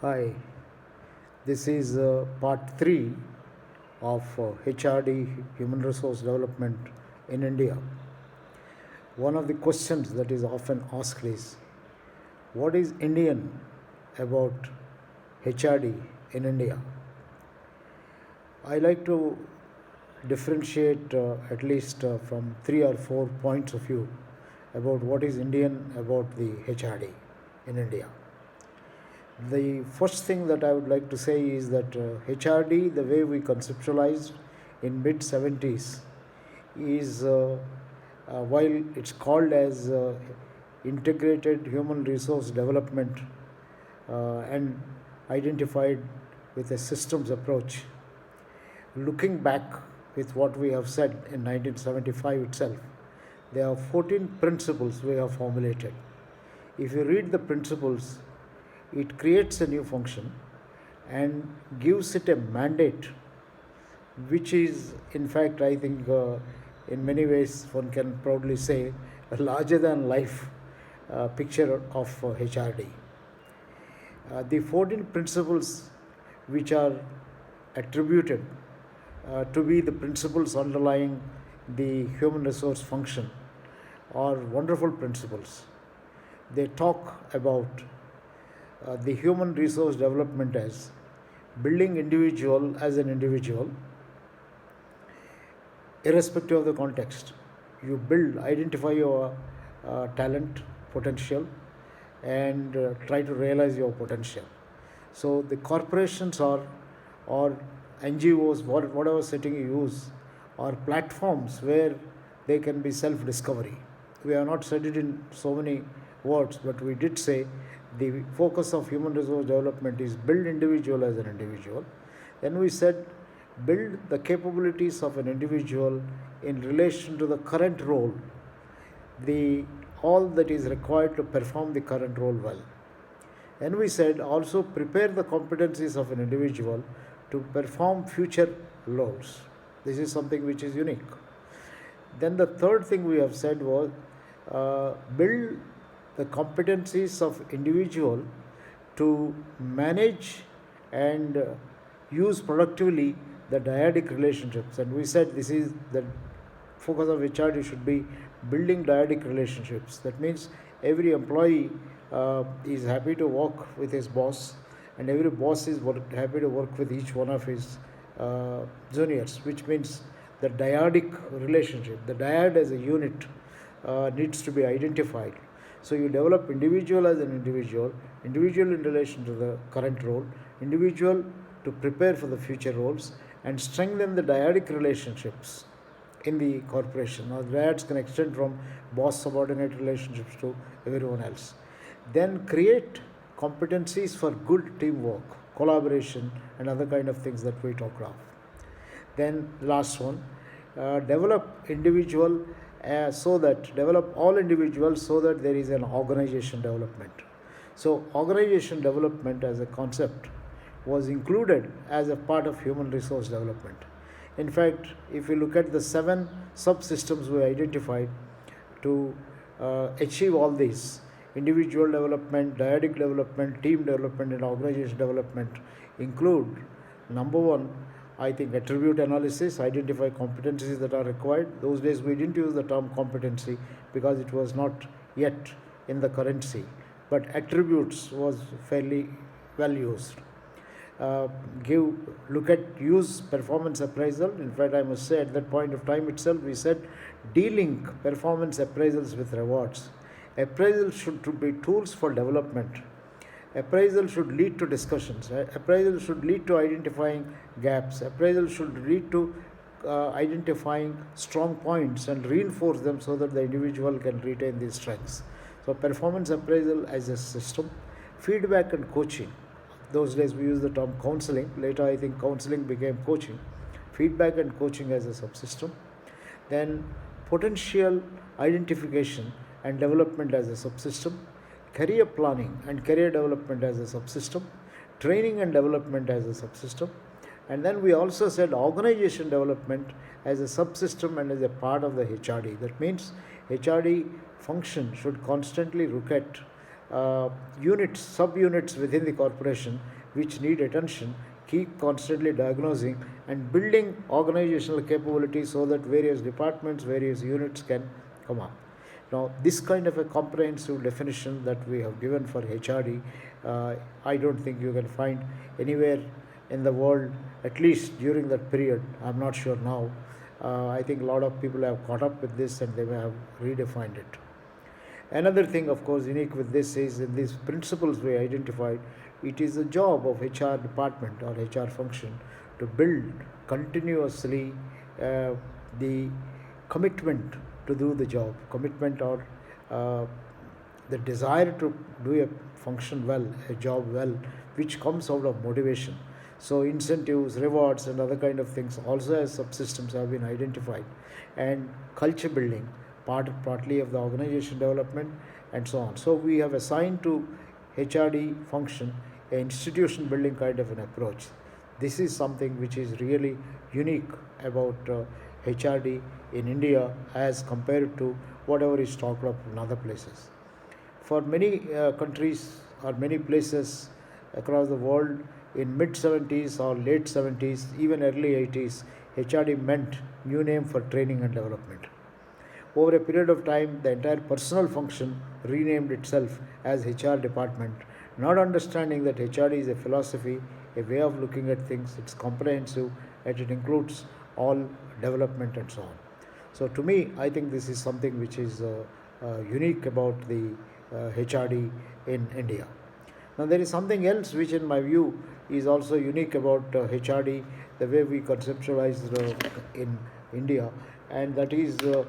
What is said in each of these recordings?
Hi, this is part 3 of HRD, Human Resource Development in India. One of the questions that is often asked is, what is Indian about HRD in India? I like to differentiate at least from 3 or 4 points of view about what is Indian about the HRD in India. The first thing that I would like to say is that HRD, the way we conceptualized in mid 70s, is while it's called as integrated human resource development and identified with a systems approach. Looking back with what we have said in 1975 itself, there are 14 principles we have formulated. If you read the principles, it creates a new function and gives it a mandate, which is, in fact, I think, in many ways, one can proudly say, a larger than life picture of HRD. The 14 principles which are attributed to be the principles underlying the human resource function are wonderful principles. They talk about the human resource development as building individual as an individual, irrespective of the context. You build, identify your talent, potential, and try to realize your potential. So the corporations or NGOs, whatever setting you use, are platforms where they can be self-discovery. We have not said it in so many words, but we did say the focus of human resource development is build individual as an individual. Then we said build the capabilities of an individual in relation to the current role, the all that is required to perform the current role well. And we said also prepare the competencies of an individual to perform future roles. This is something which is unique. Then the third thing we have said was build the competencies of individual to manage and use productively the dyadic relationships. And we said this is the focus of HRD should be building dyadic relationships. That means every employee is happy to work with his boss, and every boss is happy to work with each one of his juniors, which means the dyadic relationship, the dyad as a unit needs to be identified. So you develop individual as an individual, individual in relation to the current role, individual to prepare for the future roles, and strengthen the dyadic relationships in the corporation. Now, dyads can extend from boss-subordinate relationships to everyone else. Then create competencies for good teamwork, collaboration, and other kind of things that we talked of. Then last one, develop individual develop all individuals so that there is an organization development. So organization development as a concept was included as a part of human resource development. In fact, if you look at the 7 subsystems we identified to achieve all these, individual development, dyadic development, team development, and organization development include, number 1, I think, attribute analysis, identify competencies that are required. Those days we didn't use the term competency because it was not yet in the currency, but attributes was fairly well used. Use performance appraisal. In fact, I must say at that point of time itself, we said de-link performance appraisals with rewards. Appraisal should be tools for development. Appraisal should lead to discussions. Appraisal should lead to identifying gaps. Appraisal should lead to identifying strong points and reinforce them so that the individual can retain these strengths. So performance appraisal as a system. Feedback and coaching. Those days we used the term counseling. Later I think counseling became coaching. Feedback and coaching as a subsystem. Then potential identification and development as a subsystem. Career planning and career development as a subsystem. Training and development as a subsystem. And then we also said organization development as a subsystem and as a part of the HRD. That means HRD function should constantly look at units, sub-units within the corporation which need attention, keep constantly diagnosing and building organizational capability so that various departments, various units can come up. Now, this kind of a comprehensive definition that we have given for HRD, I don't think you can find anywhere in the world, at least during that period. I'm not sure now. I think a lot of people have caught up with this and they may have redefined it. Another thing, of course, unique with this is in these principles we identified, it is the job of HR department or HR function to build continuously the commitment to do the job, commitment or uh, the desire to do a function well, a job well, which comes out of motivation. So incentives, rewards, and other kind of things also as subsystems have been identified, and culture building, partly of the organization development, and so on. So we have assigned to HRD function an institution building kind of an approach. This is something which is really unique about HRD in India as compared to whatever is talked of in other places. For many countries or many places across the world, in mid 70s or late 70s, even early 80s, HRD meant new name for training and development. Over a period of time, the entire personnel function renamed itself as HR department, not understanding that HRD is a philosophy, a way of looking at things, it's comprehensive, and it includes all development and so on. So, to me, I think this is something which is unique about the HRD in India. Now, there is something else which, in my view, is also unique about HRD, the way we conceptualize in India, and that is the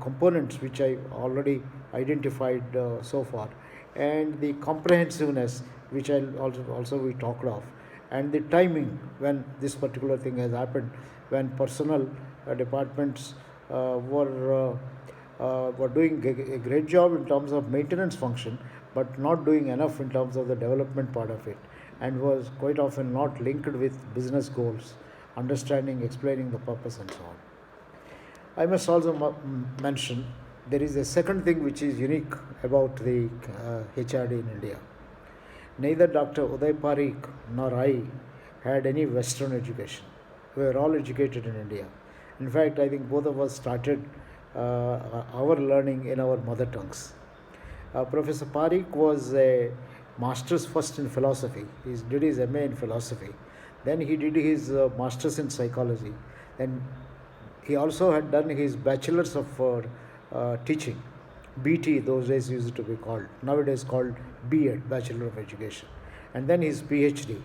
components which I already identified so far, and the comprehensiveness which I also we talked of, and the timing when this particular thing has happened, when personnel departments were doing a great job in terms of maintenance function, but not doing enough in terms of the development part of it, and was quite often not linked with business goals, understanding, explaining the purpose, and so on. I must also mention there is a second thing which is unique about the HRD in India. Neither Dr. Uday Parikh nor I had any Western education. We were all educated in India. In fact, I think both of us started our learning in our mother tongues. Professor Parikh was a master's first in philosophy. He did his MA in philosophy. Then he did his master's in psychology. Then he also had done his bachelor's of teaching. BT those days used to be called. Nowadays called B.Ed, Bachelor of Education. And then his PhD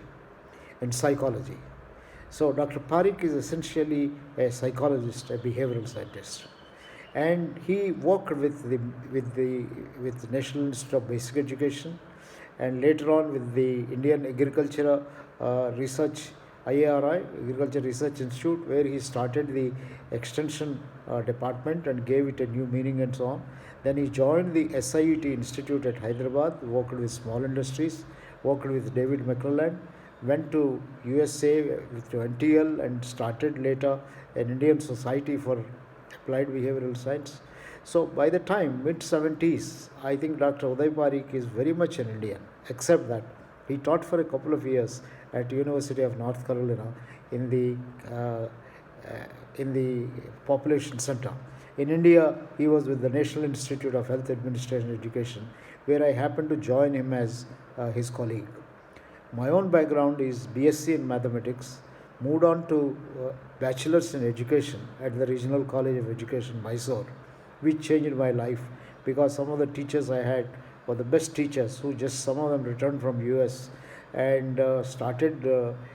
in psychology. So Dr. Parikh is essentially a psychologist, a behavioral scientist, and he worked with the National Institute of Basic Education, and later on with the Indian Agriculture Research, IARI, Agriculture Research Institute, where he started the extension department and gave it a new meaning and so on. Then he joined the SIET Institute at Hyderabad, worked with small industries, worked with David McClelland, went to USA with NTL and started later an Indian Society for Applied Behavioral Science. So by the time mid 70s, I think Dr. Uday Parikh is very much an Indian, except that he taught for a couple of years at University of North Carolina in the population center. In India, he was with the National Institute of Health Administration and Education, where I happened to join him as his colleague. My own background is BSc in Mathematics, moved on to Bachelor's in Education at the Regional College of Education, Mysore, which changed my life because some of the teachers I had were the best teachers who just some of them returned from US and started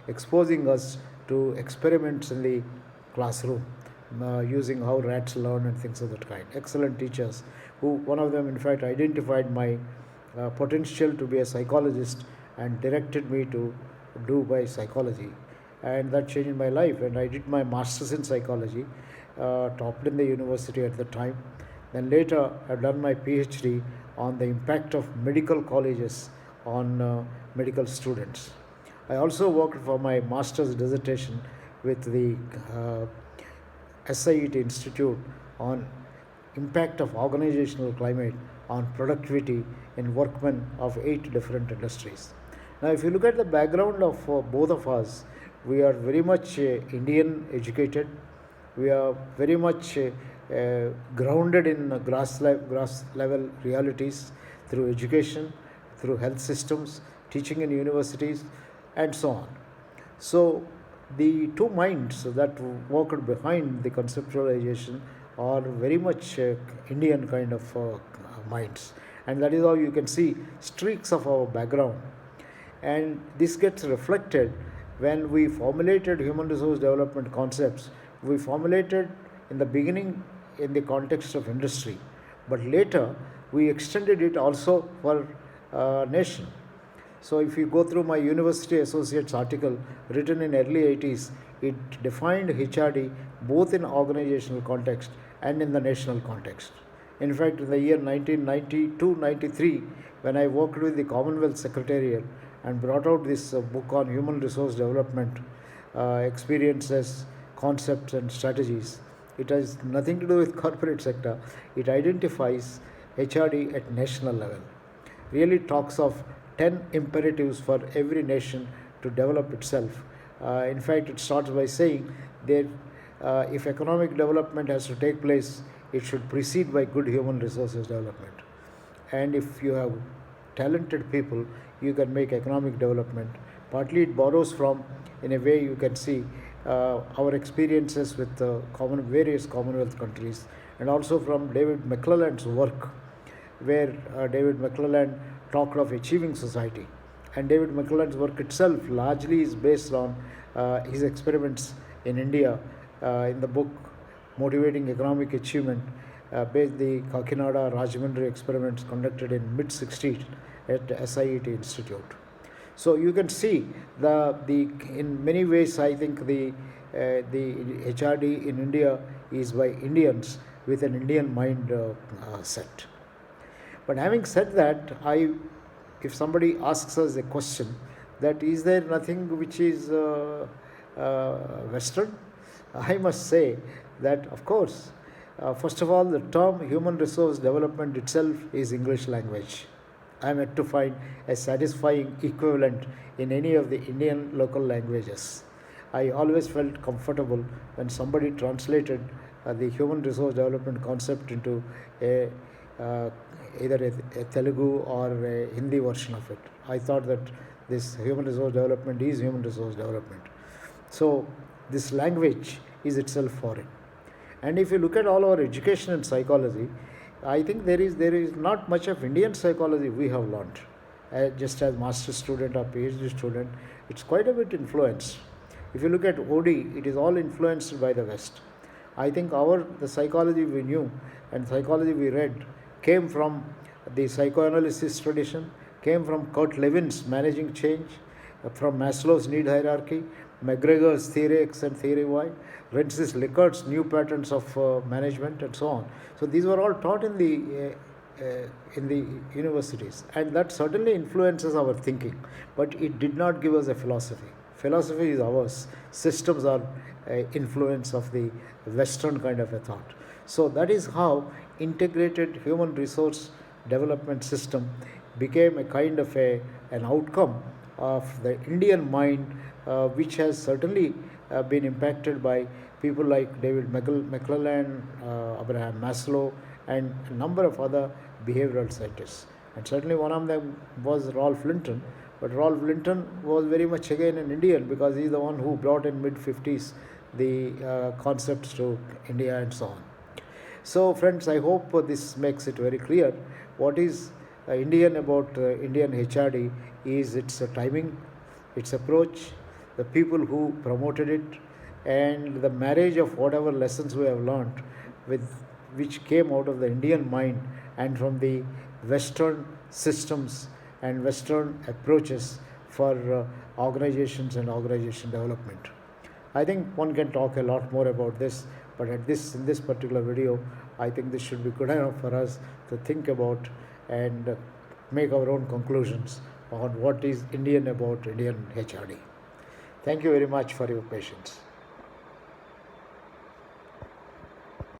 exposing us to experiments in the classroom using how rats learn and things of that kind. Excellent teachers who, one of them in fact identified my potential to be a psychologist and directed me to do by psychology, and that changed my life. And I did my master's in psychology, topped in the university at the time. Then later I've done my PhD on the impact of medical colleges on medical students. I also worked for my master's dissertation with the SIET Institute on impact of organizational climate on productivity in workmen of 8 different industries. Now, if you look at the background of both of us, we are very much Indian educated. We are very much grounded in grass level realities through education, through health systems, teaching in universities, and so on. So, the two minds that worked behind the conceptualization are very much Indian kind of minds, and that is how you can see streaks of our background. And this gets reflected when we formulated human resource development concepts. We formulated in the beginning in the context of industry, but later we extended it also for nation. So if you go through my University Associates article written in early 80s, it defined HRD both in organizational context and in the national context. In fact, in the year 1992-93, when I worked with the Commonwealth Secretariat and brought out this book on human resource development, experiences, concepts and strategies, it has nothing to do with corporate sector. It identifies HRD at national level. Really talks of 10 imperatives for every nation to develop itself. In fact, it starts by saying that if economic development has to take place, it should precede by good human resources development. And if you have talented people, you can make economic development. Partly it borrows from, in a way you can see, our experiences with various Commonwealth countries, and also from David McClelland's work, where David McClelland talked of achieving society. And David McClelland's work itself largely is based on his experiments in India in the book Motivating Economic Achievement, based the Kakinada Rajahmundry experiments conducted in mid-60s at SIET Institute. So you can see the in many ways I think the HRD in India is by Indians with an Indian mind set. But having said that, if somebody asks us a question that is there nothing which is Western, I must say that of course, first of all, the term human resource development itself is English language. I am yet to find a satisfying equivalent in any of the Indian local languages. I always felt comfortable when somebody translated the human resource development concept into either a Telugu or a Hindi version of it. I thought that this human resource development is human resource development. So this language is itself foreign. And if you look at all our education and psychology, I think there is not much of Indian psychology we have learned. Just as master student or PhD student, it's quite a bit influenced. If you look at OD, it is all influenced by the West. I think the psychology we knew and psychology we read came from the psychoanalysis tradition, came from Kurt Levin's Managing Change, from Maslow's need hierarchy, McGregor's Theory X and Theory Y, Rensis Likkert's New Patterns of Management, and so on. So these were all taught in the universities, and that certainly influences our thinking. But it did not give us a philosophy. Philosophy is ours. Systems are influence of the Western kind of a thought. So that is how integrated human resource development system became a kind of an outcome of the Indian mind, which has certainly been impacted by people like David McClelland, Abraham Maslow, and a number of other behavioral scientists. And certainly one of them was Rolf Linton. But Rolf Linton was very much again an Indian, because he is the one who brought in mid-50s the concepts to India and so on. So friends, I hope this makes it very clear. What is Indian about Indian HRD is its timing, its approach, the people who promoted it, and the marriage of whatever lessons we have learned with which came out of the Indian mind and from the Western systems and Western approaches for organizations and organization development. I think one can talk a lot more about this, but in this particular video, I think this should be good enough for us to think about and make our own conclusions on what is Indian about Indian HRD. Thank you very much for your patience.